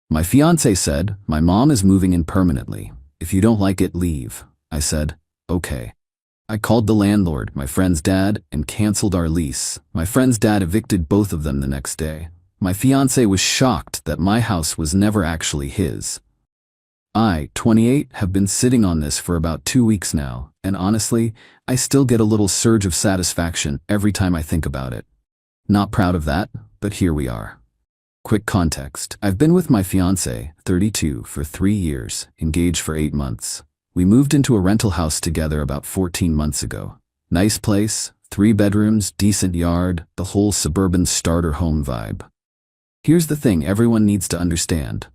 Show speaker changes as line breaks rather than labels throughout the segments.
My fiancé said, "My mom is moving in permanently. If you don't like it, leave." I said, "Okay." I called the landlord, my friend's dad, and canceled our lease. My friend's dad evicted both of them the next day. My fiancé was shocked that my house was never actually his. I, 28, have been sitting on this for about 2 weeks now, and honestly, I still get a little surge of satisfaction every time I think about it. Not proud of that, but here we are. Quick context. I've been with my fiancé, 32, for 3 years, engaged for 8 months. We moved into a rental house together about 14 months ago. Nice place, 3 bedrooms, decent yard, the whole suburban starter home vibe. Here's the thing everyone needs to understand.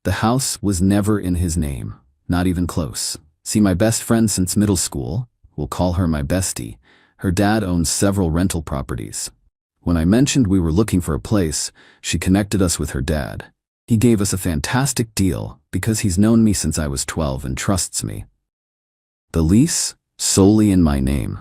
The house was never in his name, not even close. See, my best friend since middle school, we'll call her my bestie, her dad owns several rental properties. When I mentioned we were looking for a place, she connected us with her dad. He gave us a fantastic deal because he's known me since I was 12 and trusts me. The lease, solely in my name.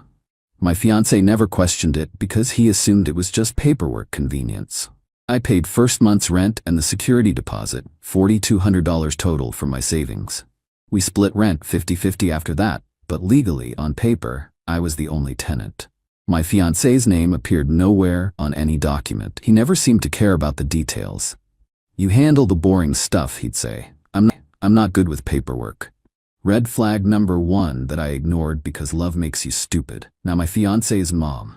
My fiancé never questioned it because he assumed it was just paperwork convenience. I paid first month's rent and the security deposit, $4,200 total from my savings. We split rent 50-50 after that, but legally, on paper, I was the only tenant. My fiancé's name appeared nowhere on any document. He never seemed to care about the details. "You handle the boring stuff," he'd say. I'm not good with paperwork." Red flag number 1 that I ignored because love makes you stupid. Now my fiancé's mom.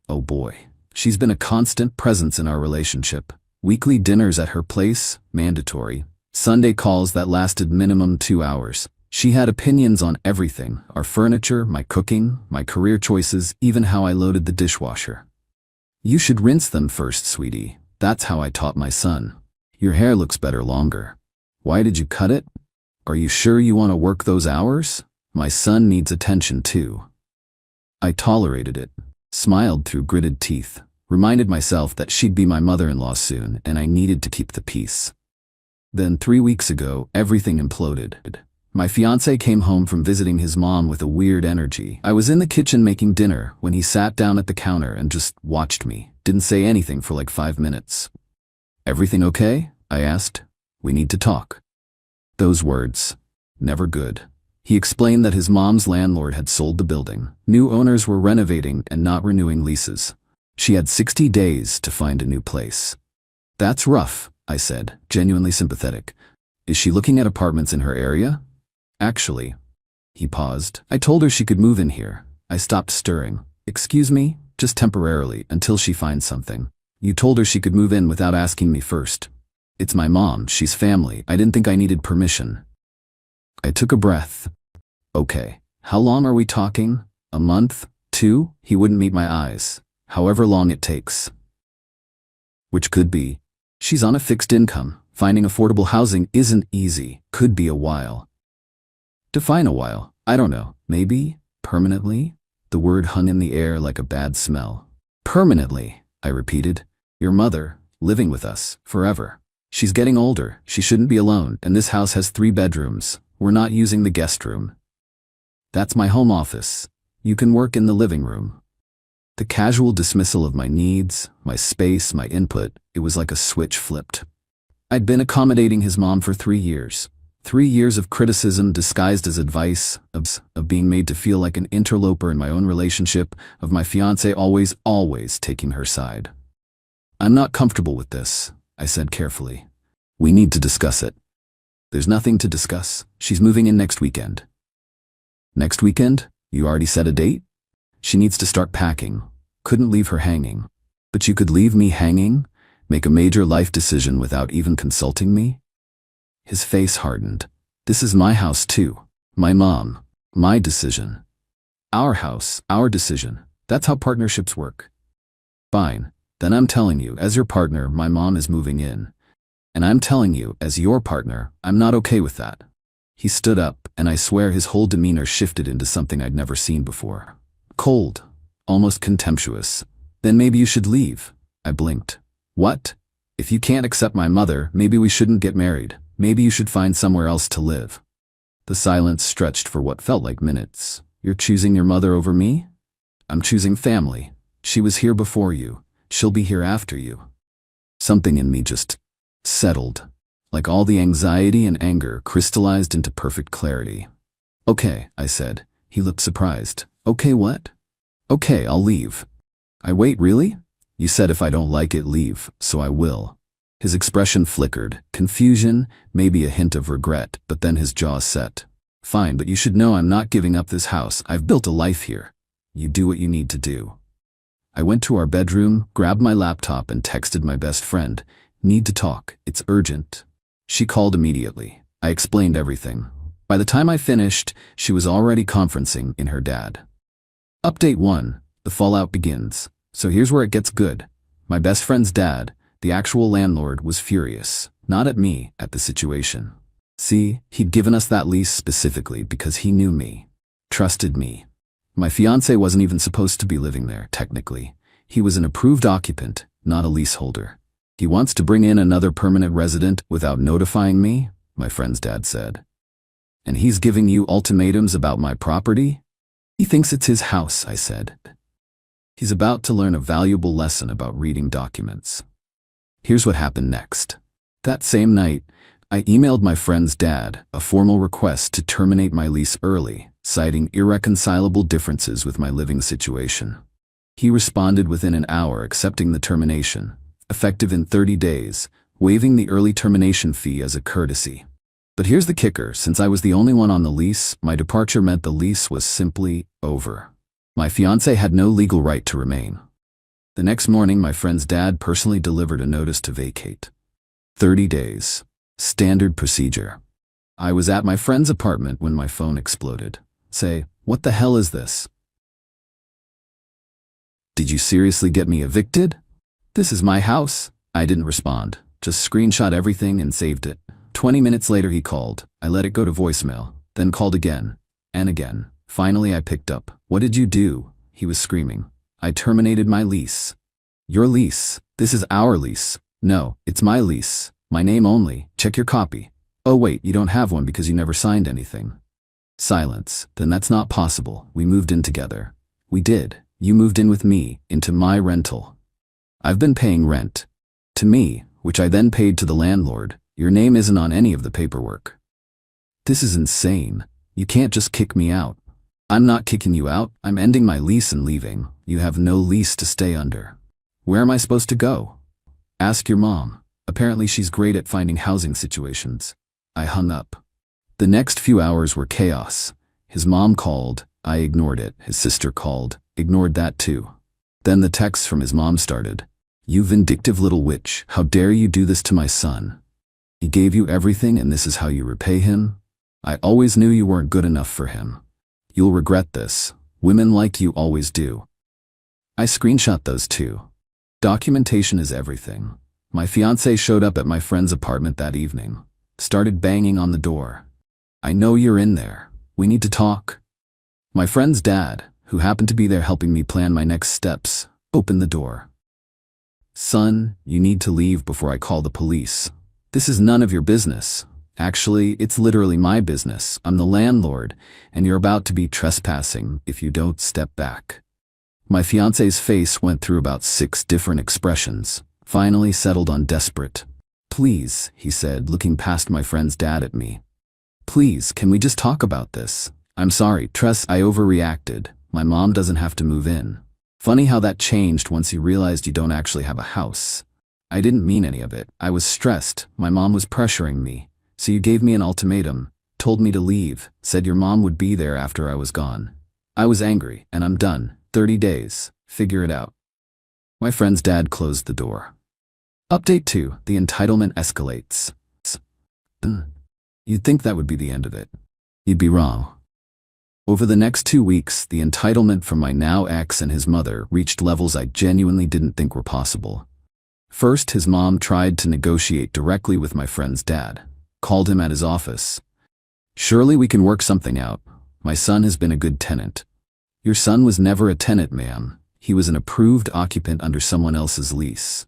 Oh boy. She's been a constant presence in our relationship. Weekly dinners at her place, mandatory. Sunday calls that lasted minimum 2 hours. She had opinions on everything, our furniture, my cooking, my career choices, even how I loaded the dishwasher. "You should rinse them first, sweetie. That's how I taught my son. Your hair looks better longer. Why did you cut it? Are you sure you want to work those hours? My son needs attention too." I tolerated it, smiled through gritted teeth, reminded myself that she'd be my mother-in-law soon and I needed to keep the peace. Then 3 weeks ago, everything imploded. My fiancé came home from visiting his mom with a weird energy. I was in the kitchen making dinner when he sat down at the counter and just watched me, didn't say anything for like 5 minutes. "Everything okay?" I asked. "We need to talk." Those words. Never good. He explained that his mom's landlord had sold the building. New owners were renovating and not renewing leases. She had 60 days to find a new place. "That's rough," I said, genuinely sympathetic. "Is she looking at apartments in her area?" "Actually." He paused. "I told her she could move in here." I stopped stirring. "Excuse me? Just temporarily, until she finds something." "You told her she could move in without asking me first." "It's my mom, she's family. I didn't think I needed permission." I took a breath. "Okay, how long are we talking? A month? 2? He wouldn't meet my eyes. However long it takes. Which could be. She's on a fixed income. Finding affordable housing isn't easy. Could be a while. Define a while. I don't know. Maybe? Permanently? The word hung in the air like a bad smell. "Permanently," I repeated. "Your mother, living with us, forever. She's getting older. She shouldn't be alone, and this house has 3 bedrooms. We're not using the guest room. That's my home office. You can work in the living room." The casual dismissal of my needs, my space, my input, it was like a switch flipped. I'd been accommodating his mom for 3 years. 3 years of criticism disguised as advice, of being made to feel like an interloper in my own relationship, of my fiancé always taking her side. "I'm not comfortable with this," I said carefully. "We need to discuss it." "There's nothing to discuss. She's moving in next weekend." "Next weekend? You already set a date?" "She needs to start packing. Couldn't leave her hanging." "But you could leave me hanging? Make a major life decision without even consulting me?" His face hardened. "This is my house too. My mom. My decision. Our house, our decision. That's how partnerships work." "Fine. Then I'm telling you, as your partner, my mom is moving in. And I'm telling you, as your partner, I'm not okay with that." He stood up, and I swear his whole demeanor shifted into something I'd never seen before. Cold. Almost contemptuous. "Then maybe you should leave." I blinked. "What? If you can't accept my mother, maybe we shouldn't get married. Maybe you should find somewhere else to live." The silence stretched for what felt like minutes. "You're choosing your mother over me?" "I'm choosing family. She was here before you. She'll be here after you." Something in me just settled. Like all the anxiety and anger crystallized into perfect clarity. Okay, I said. He looked surprised. Okay, what? Okay, I'll leave. I wait, really? You said if I don't like it, leave, so I will. His expression flickered, confusion, maybe a hint of regret, but then his jaw set. Fine, but you should know I'm not giving up this house. I've built a life here. You do what you need to do. I went to our bedroom, grabbed my laptop, and texted my best friend. Need to talk. It's urgent. She called immediately. I explained everything. By the time I finished, she was already conferencing in her dad. Update 1. The fallout begins. So here's where it gets good. My best friend's dad, the actual landlord, was furious. Not at me, at the situation. See, he'd given us that lease specifically because he knew me. Trusted me. My fiancé wasn't even supposed to be living there, technically. He was an approved occupant, not a leaseholder. He wants to bring in another permanent resident without notifying me, my friend's dad said. And he's giving you ultimatums about my property? He thinks it's his house, I said. He's about to learn a valuable lesson about reading documents. Here's what happened next. That same night, I emailed my friend's dad a formal request to terminate my lease early, citing irreconcilable differences with my living situation. He responded within an hour, accepting the termination, effective in 30 days, waiving the early termination fee as a courtesy. But here's the kicker: since I was the only one on the lease, my departure meant the lease was simply over. My fiancé had no legal right to remain. The next morning, my friend's dad personally delivered a notice to vacate. 30 days. Standard procedure. I was at my friend's apartment when my phone exploded. Say, what the hell is this? Did you seriously get me evicted? This is my house. I didn't respond, just screenshot everything and saved it. 20 minutes later he called. I let it go to voicemail, then called again, and again. Finally I picked up. What did you do? He was screaming. I terminated my lease. Your lease? This is our lease. No, it's my lease. My name only. Check your copy. Oh wait, you don't have one because you never signed anything. Silence. Then that's not possible. We moved in together. We did. You moved in with me, into my rental. I've been paying rent. To me, which I then paid to the landlord. Your name isn't on any of the paperwork. This is insane. You can't just kick me out. I'm not kicking you out. I'm ending my lease and leaving. You have no lease to stay under. Where am I supposed to go? Ask your mom. Apparently she's great at finding housing situations. I hung up. The next few hours were chaos. His mom called. I ignored it. His sister called. Ignored that too. Then the texts from his mom started. You vindictive little witch. How dare you do this to my son? He gave you everything and this is how you repay him? I always knew you weren't good enough for him. You'll regret this. Women like you always do. I screenshot those too. Documentation is everything. My fiancé showed up at my friend's apartment that evening. Started banging on the door. I know you're in there. We need to talk. My friend's dad, who happened to be there helping me plan my next steps, opened the door. Son, you need to leave before I call the police. This is none of your business. Actually, it's literally my business. I'm the landlord, and you're about to be trespassing if you don't step back. My fiancé's face went through about 6 different expressions, finally settled on desperate. Please, he said, looking past my friend's dad at me. Please, can we just talk about this? I'm sorry, I overreacted. My mom doesn't have to move in. Funny how that changed once you realized you don't actually have a house. I didn't mean any of it. I was stressed. My mom was pressuring me. So you gave me an ultimatum, told me to leave, said your mom would be there after I was gone. I was angry, and I'm done. 30 days. Figure it out. My friend's dad closed the door. Update 2. The entitlement escalates. You'd think that would be the end of it. You'd be wrong. Over the next 2 weeks, the entitlement from my now ex and his mother reached levels I genuinely didn't think were possible. First, his mom tried to negotiate directly with my friend's dad. Called him at his office. Surely we can work something out. My son has been a good tenant. Your son was never a tenant, ma'am. He was an approved occupant under someone else's lease.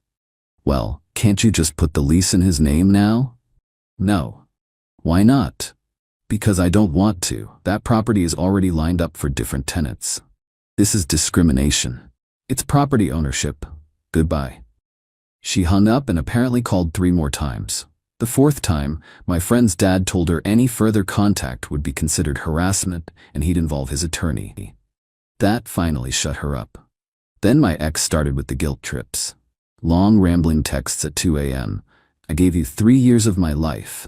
Well, can't you just put the lease in his name now? No. Why not? Because I don't want to. That property is already lined up for different tenants. This is discrimination. It's property ownership. Goodbye. She hung up and apparently called 3 more times. The fourth time, my friend's dad told her any further contact would be considered harassment and he'd involve his attorney. That finally shut her up. Then my ex started with the guilt trips. Long rambling texts at 2 a.m. I gave you 3 years of my life.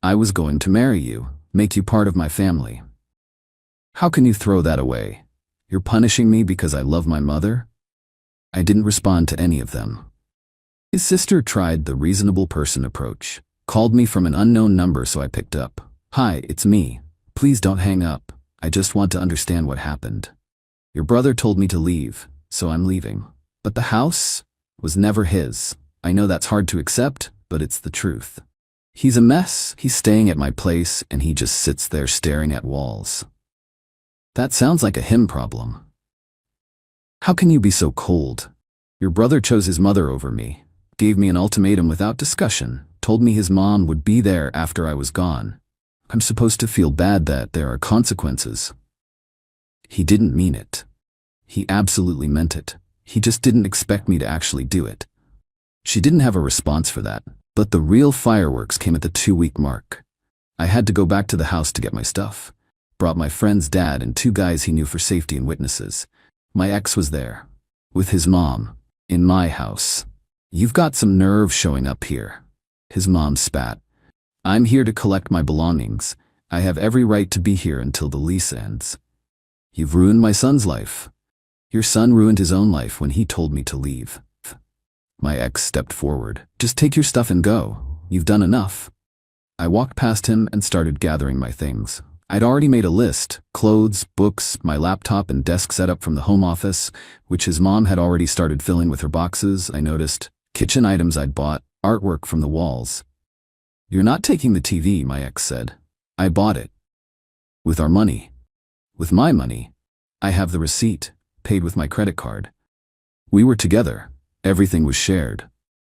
I was going to marry you, make you part of my family. How can you throw that away? You're punishing me because I love my mother? I didn't respond to any of them. His sister tried the reasonable person approach, called me from an unknown number, so I picked up. Hi, it's me. Please don't hang up. I just want to understand what happened. Your brother told me to leave, so I'm leaving. But the house was never his. I know that's hard to accept, but it's the truth. He's a mess. He's staying at my place and he just sits there staring at walls. That sounds like a him problem. How can you be so cold? Your brother chose his mother over me, gave me an ultimatum without discussion, told me his mom would be there after I was gone. I'm supposed to feel bad that there are consequences. He didn't mean it. He absolutely meant it. He just didn't expect me to actually do it. She didn't have a response for that, but the real fireworks came at the 2-week mark. I had to go back to the house to get my stuff. Brought my friend's dad and 2 guys he knew for safety and witnesses. My ex was there, with his mom, in my house. You've got some nerve showing up here. His mom spat. I'm here to collect my belongings. I have every right to be here until the lease ends. You've ruined my son's life. Your son ruined his own life when he told me to leave. My ex stepped forward. Just take your stuff and go. You've done enough. I walked past him and started gathering my things. I'd already made a list: clothes, books, my laptop and desk setup from the home office, which his mom had already started filling with her boxes. I noticed kitchen items I'd bought, artwork from the walls. You're not taking the TV, my ex said. I bought it. With our money. With my money. I have the receipt, paid with my credit card. We were together. Everything was shared.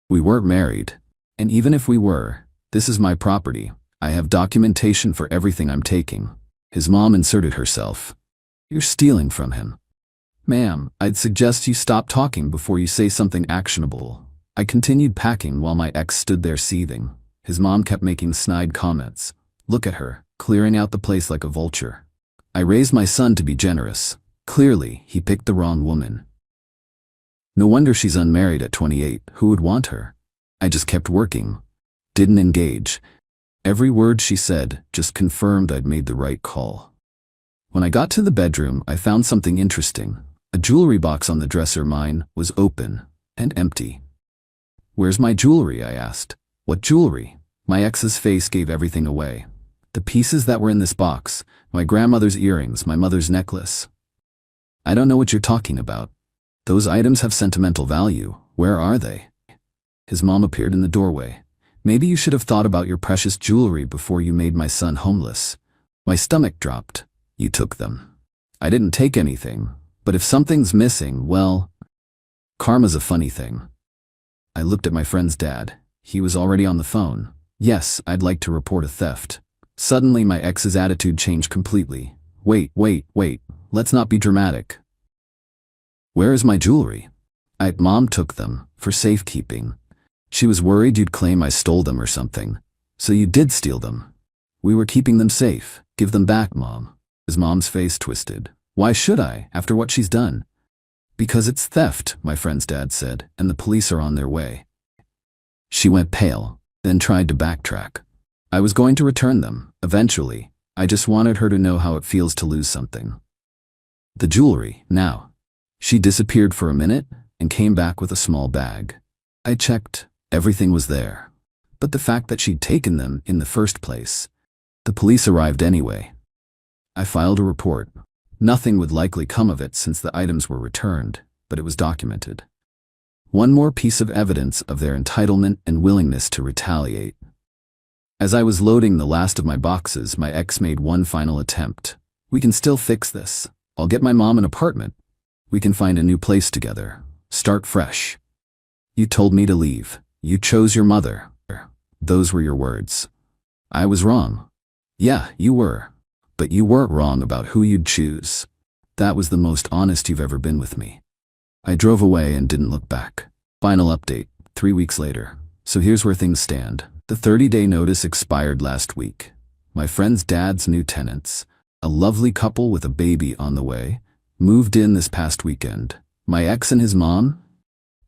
We weren't married. And even if we were, this is my property. I have documentation for everything I'm taking. His mom inserted herself. You're stealing from him. Ma'am, I'd suggest you stop talking before you say something actionable. I continued packing while my ex stood there seething. His mom kept making snide comments. Look at her, clearing out the place like a vulture. I raised my son to be generous. Clearly, he picked the wrong woman. No wonder she's unmarried at 28. Who would want her? I just kept working. Didn't engage. Every word she said just confirmed I'd made the right call. When I got to the bedroom, I found something interesting. A jewelry box on the dresser. Mine was open and empty. Where's my jewelry? I asked. What jewelry? My ex's face gave everything away. The pieces that were in this box, my grandmother's earrings, my mother's necklace. I don't know what you're talking about. Those items have sentimental value. Where are they? His mom appeared in the doorway. Maybe you should have thought about your precious jewelry before you made my son homeless. My stomach dropped. You took them. I didn't take anything, but if something's missing, well, karma's a funny thing. I looked at my friend's dad. He was already on the phone. Yes, I'd like to report a theft. Suddenly my ex's attitude changed completely. Wait, let's not be dramatic. Where is my jewelry? Mom took them, for safekeeping. She was worried you'd claim I stole them or something. So you did steal them. We were keeping them safe. Give them back, Mom. His mom's face twisted. Why should I, after what she's done? Because it's theft, my friend's dad said, and the police are on their way. She went pale, then tried to backtrack. I was going to return them, eventually. I just wanted her to know how it feels to lose something. The jewelry, now. She disappeared for a minute and came back with a small bag. I checked. Everything was there. But the fact that she'd taken them in the first place. The police arrived anyway. I filed a report. Nothing would likely come of it since the items were returned, but it was documented. One more piece of evidence of their entitlement and willingness to retaliate. As I was loading the last of my boxes, my ex made one final attempt. We can still fix this. I'll get my mom an apartment. We can find a new place together. Start fresh. You told me to leave. You chose your mother. Those were your words. I was wrong. Yeah, you were. But you weren't wrong about who you'd choose. That was the most honest you've ever been with me. I drove away and didn't look back. Final update, 3 weeks later. So here's where things stand. The 30-day notice expired last week. My friend's dad's new tenants, a lovely couple with a baby on the way, moved in this past weekend. My ex and his mom,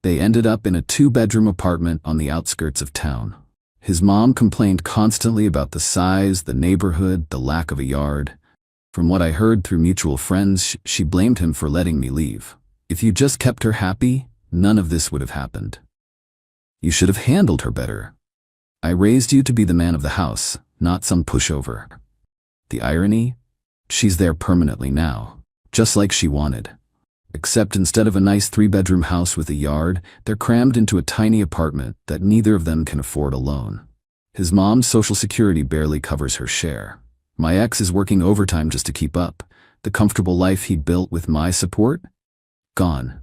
they ended up in a 2-bedroom apartment on the outskirts of town. His mom complained constantly about the size, the neighborhood, the lack of a yard. From what I heard through mutual friends, she blamed him for letting me leave. If you just kept her happy, none of this would have happened. You should have handled her better. I raised you to be the man of the house, not some pushover. The irony? She's there permanently now, just like she wanted. Except instead of a nice 3-bedroom house with a yard, they're crammed into a tiny apartment that neither of them can afford alone. His mom's Social Security barely covers her share. My ex is working overtime just to keep up. The comfortable life he'd built with my support? Gone.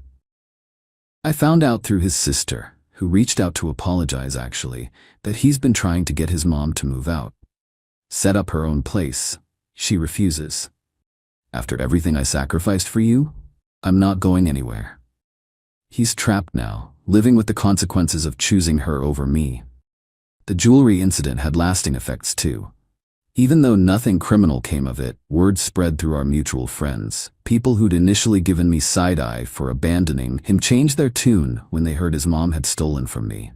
I found out through his sister, who reached out to apologize actually, that he's been trying to get his mom to move out. Set up her own place. She refuses. After everything I sacrificed for you, I'm not going anywhere. He's trapped now, living with the consequences of choosing her over me. The jewelry incident had lasting effects too. Even though nothing criminal came of it, word spread through our mutual friends. People who'd initially given me side-eye for abandoning him changed their tune when they heard his mom had stolen from me.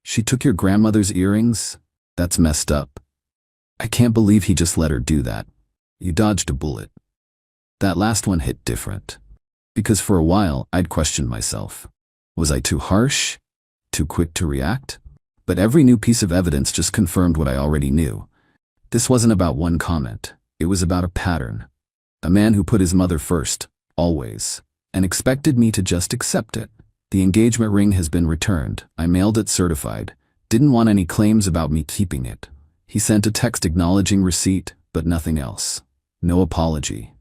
She took your grandmother's earrings? That's messed up. I can't believe he just let her do that. You dodged a bullet. That last one hit different. Because for a while, I'd questioned myself. Was I too harsh? Too quick to react? But every new piece of evidence just confirmed what I already knew. This wasn't about one comment. It was about a pattern. A man who put his mother first, always, and expected me to just accept it. The engagement ring has been returned. I mailed it certified. Didn't want any claims about me keeping it. He sent a text acknowledging receipt, but nothing else. No apology.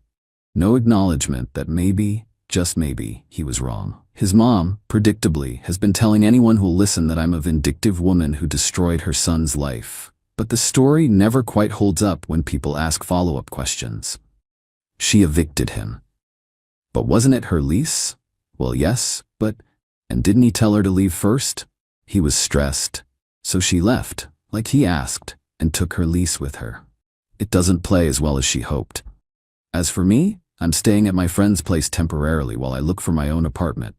No acknowledgement that maybe, just maybe, he was wrong. His mom, predictably, has been telling anyone who'll listen that I'm a vindictive woman who destroyed her son's life. But the story never quite holds up when people ask follow-up questions. She evicted him. But wasn't it her lease? Well, yes, but... And didn't he tell her to leave first? He was stressed. So she left, like he asked, and took her lease with her. It doesn't play as well as she hoped. As for me, I'm staying at my friend's place temporarily while I look for my own apartment.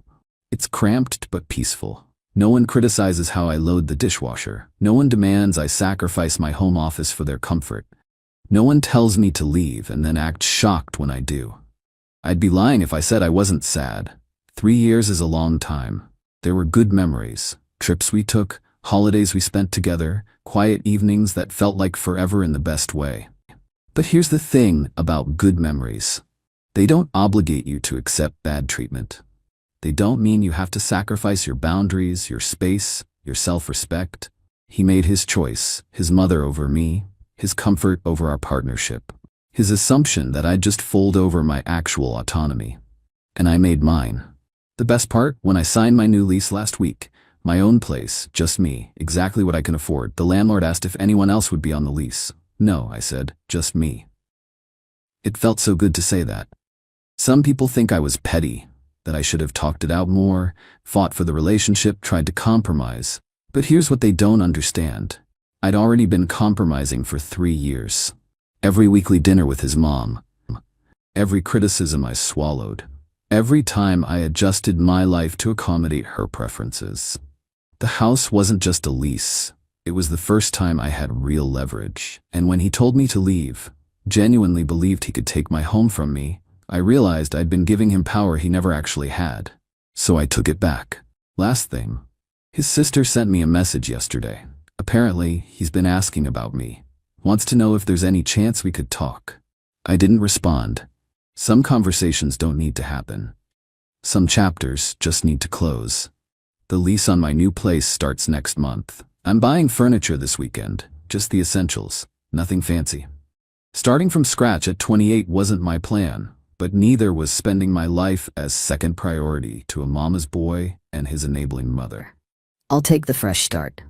It's cramped but peaceful. No one criticizes how I load the dishwasher. No one demands I sacrifice my home office for their comfort. No one tells me to leave and then acts shocked when I do. I'd be lying if I said I wasn't sad. 3 years is a long time. There were good memories, trips we took, holidays we spent together, quiet evenings that felt like forever in the best way. But here's the thing about good memories. They don't obligate you to accept bad treatment. They don't mean you have to sacrifice your boundaries, your space, your self-respect. He made his choice, his mother over me, his comfort over our partnership, his assumption that I'd just fold over my actual autonomy. And I made mine. The best part, when I signed my new lease last week, my own place, just me, exactly what I can afford, the landlord asked if anyone else would be on the lease. No, I said, just me. It felt so good to say that. Some people think I was petty, that I should have talked it out more, fought for the relationship, tried to compromise. But here's what they don't understand. I'd already been compromising for 3 years. Every weekly dinner with his mom. Every criticism I swallowed. Every time I adjusted my life to accommodate her preferences. The house wasn't just a lease. It was the first time I had real leverage. And when he told me to leave, genuinely believed he could take my home from me, I realized I'd been giving him power he never actually had. So I took it back. Last thing. His sister sent me a message yesterday. Apparently, he's been asking about me. Wants to know if there's any chance we could talk. I didn't respond. Some conversations don't need to happen. Some chapters just need to close. The lease on my new place starts next month. I'm buying furniture this weekend. Just the essentials. Nothing fancy. Starting from scratch at 28 wasn't my plan. But neither was spending my life as second priority to a mama's boy and his enabling mother.
I'll take the fresh start.